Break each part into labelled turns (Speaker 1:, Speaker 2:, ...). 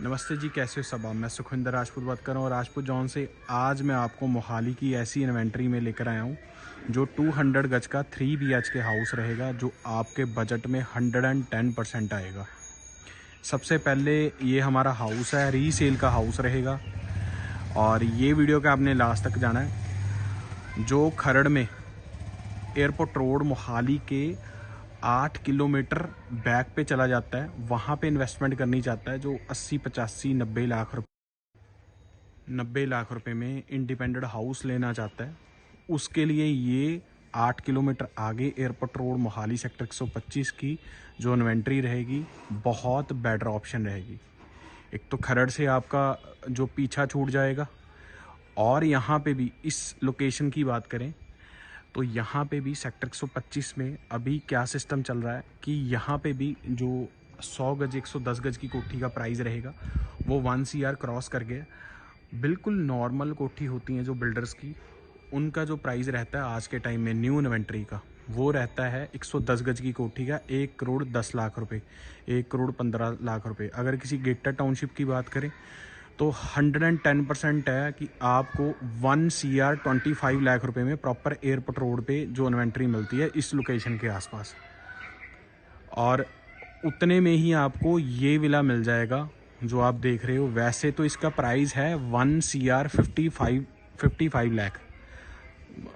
Speaker 1: नमस्ते जी, कैसे हो सब आप। मैं सुखविंदर राजपूत बात कर रहा हूँ राजपूत जॉन से। आज मैं आपको मोहाली की ऐसी इन्वेंट्री में लेकर आया हूँ जो 200 गज का 3 BHK हाउस रहेगा, जो आपके बजट में 110% आएगा। सबसे पहले ये हमारा हाउस है, रीसेल का हाउस रहेगा और ये वीडियो का आपने लास्ट तक जाना है। जो खरड़ में एयरपोर्ट रोड मोहाली के 8 किलोमीटर बैक पे चला जाता है, वहाँ पे इन्वेस्टमेंट करनी चाहता है जो 80 85 90 लाख रुपए में इंडिपेंडेंट हाउस लेना चाहता है, उसके लिए ये 8 किलोमीटर आगे एयरपोर्ट रोड मोहाली सेक्टर 125 की जो इन्वेंट्री रहेगी बहुत बेटर ऑप्शन रहेगी। एक तो खरड़ से आपका जो पीछा छूट जाएगा, और यहाँ पे भी इस लोकेशन की बात करें तो यहाँ पे भी सेक्टर 125 में अभी क्या सिस्टम चल रहा है कि यहाँ पे भी जो 100 गज 110 गज की कोठी का प्राइस रहेगा वो 1 CR क्रॉस कर गया। बिल्कुल नॉर्मल कोठी होती हैं जो बिल्डर्स की, उनका जो प्राइस रहता है आज के टाइम में न्यू इन्वेंट्री का, वो रहता है 110 गज की कोठी का 1 करोड़ 10 लाख रुपए, 1 करोड़ 15 लाख रुपए। अगर किसी गेटेड टाउनशिप की बात करें तो 110% है कि आपको 1 CR 25 लाख रुपए में प्रॉपर एयरपोर्ट रोड पे जो इन्वेंट्री मिलती है इस लोकेशन के आसपास, और उतने में ही आपको ये विला मिल जाएगा जो आप देख रहे हो। वैसे तो इसका प्राइस है 1 CR 55 लाख,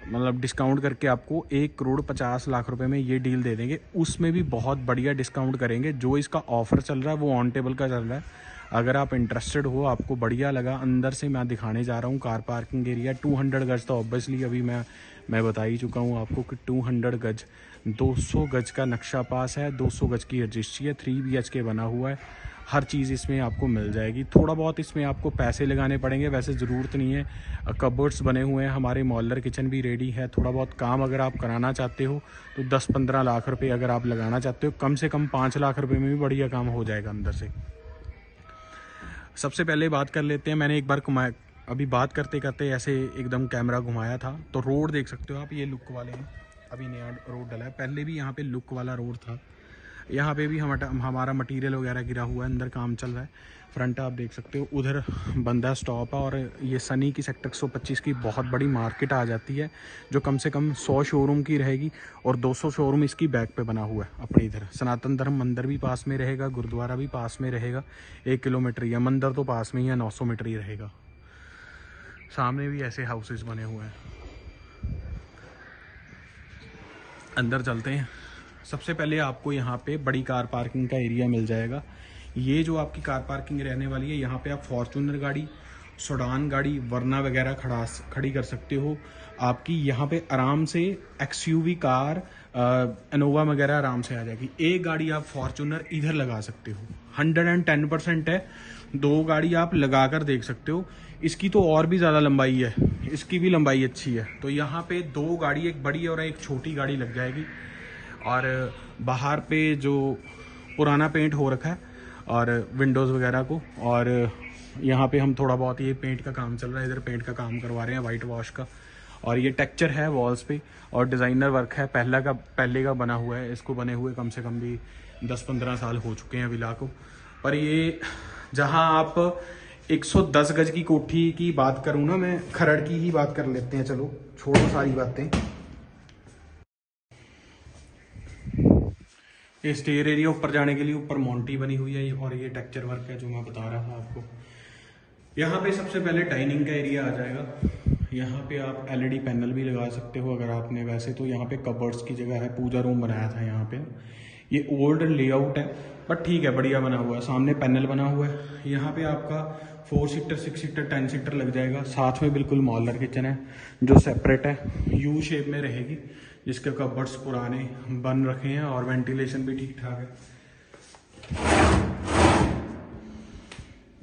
Speaker 1: मतलब डिस्काउंट करके आपको 1 करोड़ 50 लाख रुपए में ये डील दे देंगे। उसमें भी बहुत बढ़िया डिस्काउंट करेंगे। जो इसका ऑफर चल रहा है वो ऑन टेबल का चल रहा है। अगर आप इंटरेस्टेड हो, आपको बढ़िया लगा, अंदर से मैं दिखाने जा रहा हूँ कार पार्किंग एरिया 200 गज। तो ऑब्वियसली अभी मैं बता ही चुका हूँ आपको कि 200 गज 200 गज का नक्शा पास है, 200 गज की रजिस्ट्री है, 3 BHK बना हुआ है। हर चीज़ इसमें आपको मिल जाएगी। थोड़ा बहुत इसमें आपको पैसे लगाने पड़ेंगे, वैसे ज़रूरत नहीं है। कबर्ड्स बने हुए हैं, हमारे मॉडलर किचन भी रेडी है। थोड़ा बहुत काम अगर आप कराना चाहते हो तो 10-15 लाख रुपए अगर आप लगाना चाहते हो, कम से कम 5 लाख रुपए में भी बढ़िया काम हो जाएगा अंदर से। सबसे पहले बात कर लेते हैं, मैंने एक बार घुमाया, अभी बात करते करते ऐसे एकदम कैमरा घुमाया था तो रोड देख सकते हो आप, ये लुक वाले हैं। अभी नया रोड डला है, पहले भी यहाँ पे लुक वाला रोड था। यहाँ पे भी हमारा मटेरियल वगैरह गिरा हुआ है, अंदर काम चल रहा है। फ्रंट आप देख सकते हो, उधर बंदा स्टॉप है, और ये सनी की सेक्टर 125 की बहुत बड़ी मार्केट आ जाती है जो कम से कम 100 शोरूम की रहेगी, और 200 शोरूम इसकी बैक पे बना हुआ है। अपने इधर सनातन धर्म मंदिर भी पास में रहेगा, गुरुद्वारा भी पास में रहेगा, 1 किलोमीटर ही है। मंदिर तो पास में ही है, 900 मीटर ही रहेगा। सामने भी ऐसे हाउसेस बने हुए हैं। अंदर चलते हैं। सबसे पहले आपको यहाँ पे बड़ी कार पार्किंग का एरिया मिल जाएगा। ये जो आपकी कार पार्किंग रहने वाली है, यहाँ पे आप फॉर्चूनर गाड़ी, सेडान गाड़ी, वरना वगैरह खड़ी कर सकते हो। आपकी यहाँ पे आराम से XUV कार, इनोवा वगैरह आराम से आ जाएगी। एक गाड़ी आप फॉर्चूनर इधर लगा सकते हो, 110% है। 2 गाड़ी आप लगा कर देख सकते हो। इसकी तो और भी ज़्यादा लंबाई है, इसकी भी लंबाई अच्छी है। तो यहाँ पे 2 गाड़ी, एक बड़ी और एक छोटी गाड़ी लग जाएगी। और बाहर पे जो पुराना पेंट हो रखा है और विंडोज़ वगैरह को, और यहाँ पे हम थोड़ा बहुत, ये पेंट का काम चल रहा है, इधर पेंट का काम करवा रहे हैं वाइट वॉश का। और ये टेक्चर है वॉल्स पे, और डिज़ाइनर वर्क है, पहले का बना हुआ है। इसको बने हुए कम से कम भी 10-15 साल हो चुके हैं विला को। पर ये जहाँ आप 110 गज की कोठी की बात करूँ ना, मैं खरड़ की ही बात कर लेते हैं, चलो छोड़ो सारी बातें। ये स्टेयर एरिया ऊपर जाने के लिए, ऊपर मोंटी बनी हुई है, और ये टेक्चर वर्क है जो मैं बता रहा था आपको। यहाँ पे सबसे पहले डाइनिंग का एरिया आ जाएगा। यहाँ पे आप LED पैनल भी लगा सकते हो अगर आपने, वैसे तो यहाँ पे कबर्ड्स की जगह है, पूजा रूम बनाया था यहाँ पे। ये ओल्ड लेआउट है बट ठीक है, बढ़िया बना हुआ है। सामने पैनल बना हुआ है। यहाँ पे आपका 4 सीटर, 6 सीटर, 10 सीटर लग जाएगा। साथ में बिल्कुल मॉडलर किचन है जो सेपरेट है, U शेप में रहेगी, जिसके कबर्ड्स पुराने बन रखे हैं और वेंटिलेशन भी ठीक ठाक है।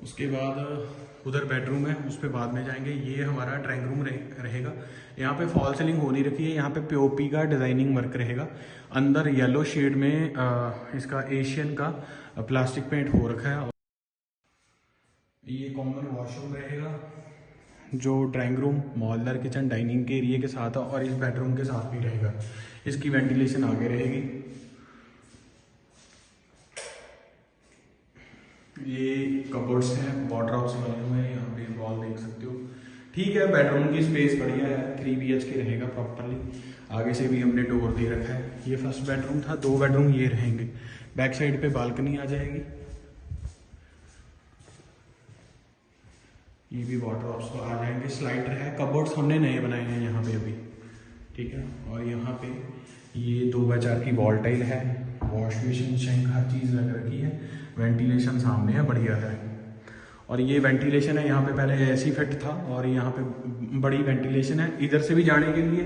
Speaker 1: उसके बाद उधर बेडरूम है, उस पर बाद में जाएंगे। ये हमारा ड्राइंग रूम रहेगा। यहाँ पे फॉल सीलिंग हो नहीं रखी है, यहाँ पे POP का डिजाइनिंग वर्क रहेगा। अंदर येलो शेड में इसका एशियन का प्लास्टिक पेंट हो रखा है। ये कॉमन वॉशरूम रहेगा, जो drawing room, modeller kitchen, dining के एरिया के साथ है, और इस बेडरूम के साथ भी रहेगा। इसकी वेंटिलेशन आगे रहेगी। ये कबर्ड्स हैं, वॉर्डरोब्स बने हुए हैं, यहाँ पे वॉल देख सकते हो। ठीक है, बेडरूम की स्पेस बढ़िया है, 3 BHK रहेगा प्रॉपरली। आगे से भी हमने डोर दे रखा है। ये फर्स्ट बेडरूम था, 2 बेडरूम ये रहेंगे। बैक साइड पे बालकनी आ जाएगी। ये भी वॉर्डरोब्स आ जाएंगे, स्लाइडर है, कबर्ड्स हमने नए बनाए हैं यहाँ पे अभी, ठीक है। और यहाँ पे ये 2x4 की वॉल टाइल है, वॉश बेसिन शेंक हर चीज़ लग रखी है। वेंटिलेशन सामने है, बढ़िया है। और ये वेंटिलेशन है, यहाँ पे पहले ऐसी फिट था और यहाँ पे बड़ी वेंटिलेशन है, इधर से भी जाने के लिए,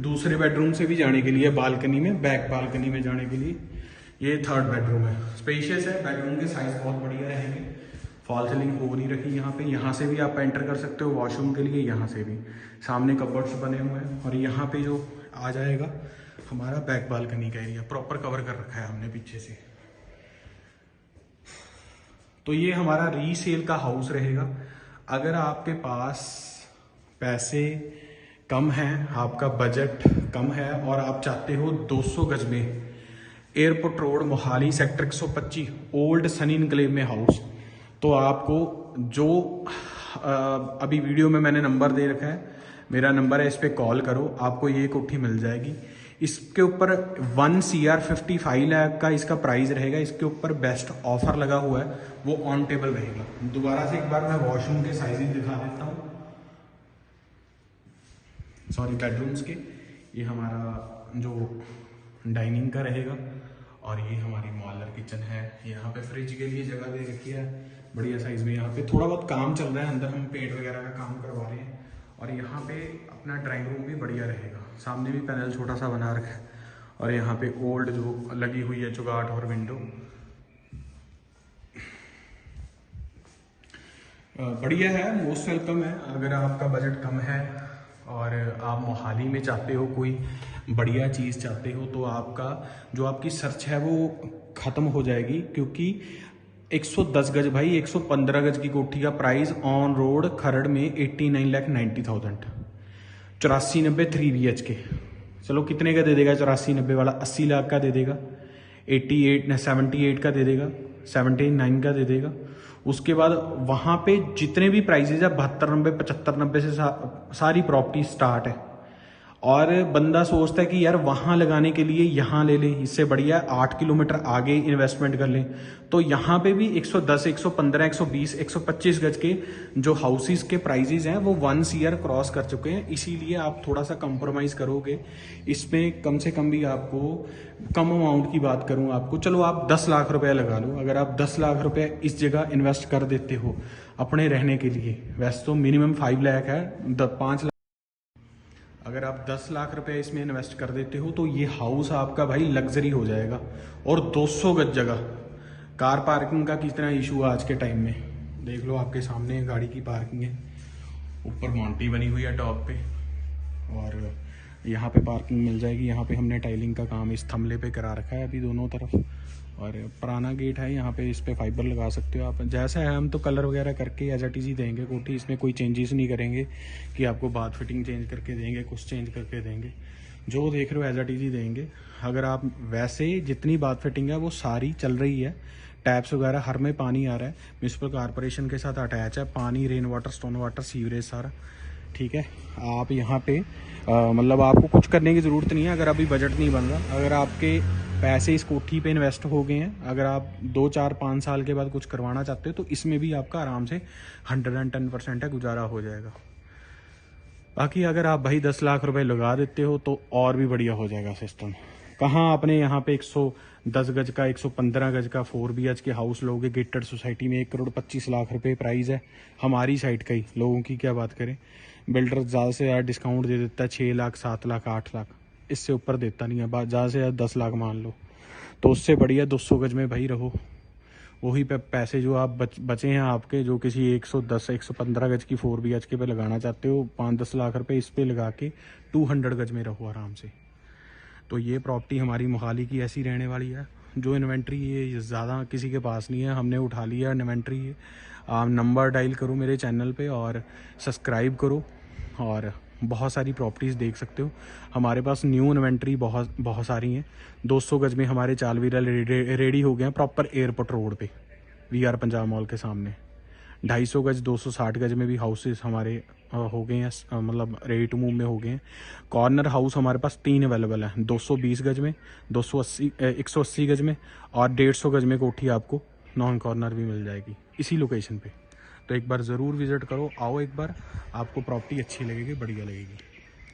Speaker 1: दूसरे बेडरूम से भी जाने के लिए, बालकनी में, बैक बालकनी में जाने के लिए। ये 3rd बेडरूम है, स्पेशियस है। बेडरूम के साइज बहुत बढ़िया रहेंगे। फॉल सीलिंग हो नहीं रखी यहाँ पे। यहाँ से भी आप एंटर कर सकते हो वॉशरूम के लिए, यहाँ से भी। सामने कबर्ड्स बने हुए हैं। और यहाँ पे जो आ जाएगा हमारा बैक बालकनी का एरिया, प्रॉपर कवर कर रखा है हमने पीछे से। तो ये हमारा रीसेल का हाउस रहेगा। अगर आपके पास पैसे कम हैं, आपका बजट कम है और आप चाहते हो 200 गज में airport road Mohali sector 125 old Sunny enclave में हाउस, तो आपको जो अभी वीडियो में मैंने नंबर दे रखा है, मेरा नंबर है, इस पर कॉल करो, आपको ये कोठी मिल जाएगी। इसके ऊपर 1,55 लाख का इसका प्राइस रहेगा। इसके ऊपर बेस्ट ऑफर लगा हुआ है, वो ऑन टेबल रहेगा। दोबारा से एक बार मैं वॉशरूम के साइजेस दिखा देता हूँ, सॉरी बेडरूम्स के। ये हमारा जो डाइनिंग का रहेगा और ये हमारी मॉडलर किचन है। यहाँ पे फ्रिज के लिए जगह दे रखी है बढ़िया साइज में। यहाँ पे थोड़ा बहुत काम चल रहा है, अंदर हम पेंट वगैरह का काम करवा रहे हैं। और यहाँ पे अपना ड्राइंग रूम भी बढ़िया रहेगा, सामने भी पैनल छोटा सा बना रखा है। और यहाँ पे ओल्ड जो लगी हुई है चुगाट और विंडो, बढ़िया है, मोस्ट वेलकम है। अगर आपका बजट कम है और आप मोहाली में चाहते हो कोई बढ़िया चीज़ चाहते हो, तो आपका जो आपकी सर्च है वो ख़त्म हो जाएगी। क्योंकि 110 गज भाई, 115 गज की कोठी का प्राइस ऑन रोड खरड़ में 89,90,000। 84-90 3 BHK। चलो कितने का दे देगा 84-90 वाला? 80 लाख का दे देगा, 78 का दे देगा, 79 का दे देगा। उसके बाद वहाँ पे जितने भी प्राइजेज है 72-90 75-90 से सारी प्रॉपर्टी स्टार्ट है। और बंदा सोचता है कि यार वहाँ लगाने के लिए यहाँ ले लें, इससे बढ़िया 8 किलोमीटर आगे इन्वेस्टमेंट कर लें। तो यहाँ पे भी 110, 115, 120, 125 गज के जो हाउसेस के प्राइजेज हैं वो 1 ईयर क्रॉस कर चुके हैं। इसीलिए आप थोड़ा सा कंप्रोमाइज़ करोगे इसमें, कम से कम भी आपको कम अमाउंट की बात करूँ आपको, चलो आप 10 लाख रुपए लगा लो। अगर आप 10 लाख रुपए इस जगह इन्वेस्ट कर देते हो अपने रहने के लिए, वैसे तो मिनिमम 5 लाख है, 5 लाख, अगर आप 10 लाख रुपए इसमें इन्वेस्ट कर देते हो तो ये हाउस आपका भाई लग्जरी हो जाएगा। और 200 गज जगह, कार पार्किंग का कितना इशू है आज के टाइम में, देख लो आपके सामने गाड़ी की पार्किंग है, ऊपर मॉन्टी बनी हुई है टॉप पे, और यहाँ पे पार्किंग मिल जाएगी। यहाँ पे हमने टाइलिंग का काम इस थमले पे करा रखा है अभी दोनों तरफ, और पुराना गेट है यहाँ पे, इस पे फाइबर लगा सकते हो आप। जैसा है हम तो कलर वगैरह करके एज इट इज़ ही देंगे कोठी, इसमें कोई चेंजेस नहीं करेंगे कि आपको बाथ फिटिंग चेंज करके देंगे, कुछ चेंज करके देंगे। जो देख रहे हो एज इट इज़ ही देंगे। अगर आप वैसे जितनी बाथ फिटिंग है वो सारी चल रही है, टैप्स वगैरह हर में पानी आ रहा है, म्यूनसिपल कॉरपोरेशन के साथ अटैच है, पानी, rain water, stone water, sewerage सारा, ठीक है। आप यहाँ पे मतलब आपको कुछ करने की ज़रूरत नहीं है अगर अभी बजट नहीं बन रहा। अगर आपके पैसे इस कोठी पे इन्वेस्ट हो गए हैं, अगर आप 2, 4, 5 साल के बाद कुछ करवाना चाहते हो तो इसमें भी आपका आराम से 110% है, गुजारा हो जाएगा। बाकी अगर आप भाई 10 लाख रुपए लगा देते हो तो और भी बढ़िया हो जाएगा सिस्टम। कहाँ अपने यहाँ पे 110 गज का, 115 गज का 4 BHK हाउस लोगे गेटेड सोसाइटी में 1,25,00,000 रुपए प्राइस है हमारी साइड का ही। लोगों की क्या बात करें, बिल्डर ज़्यादा से ज़्यादा डिस्काउंट दे देता है 6 लाख, 7 लाख, 8 लाख, इससे ऊपर देता नहीं है। ज़्यादा से ज़्यादा 10 लाख मान लो, तो उससे बढ़िया 200 गज में भाई रहो। वही पैसे जो आप बचे हैं आपके, जो किसी 110, 115 गज की 4 BHK पे लगाना चाहते हो, 5-10 लाख रुपए इस पे लगा के 200 गज में रहो आराम से। तो ये प्रॉपर्टी हमारी मोहाली की ऐसी रहने वाली है। जो इन्वेंट्री ये ज़्यादा किसी के पास नहीं है, हमने उठा लिया इन्वेंट्री है। आप नंबर डायल करो मेरे चैनल पे और सब्सक्राइब करो, और बहुत सारी प्रॉपर्टीज़ देख सकते हो। हमारे पास न्यू इन्वेंट्री बहुत सारी हैं। 200 गज में हमारे चाल व्हीलर रेडी हो गए हैं प्रॉपर एयरपोर्ट रोड पे। VR पंजाब मॉल के सामने। 250 गज 260 गज में भी हाउसेस हमारे हो गए हैं, मतलब रेडी टू मूव में हो गए हैं। कॉर्नर हाउस हमारे पास 3 अवेलेबल है, 220 गज में, 180 गज में और 150 गज में कोठी आपको नॉन कॉर्नर भी मिल जाएगी इसी लोकेशन पे। तो एक बार ज़रूर विज़िट करो, आओ एक बार, आपको प्रॉपर्टी अच्छी लगेगी, बढ़िया लगेगी।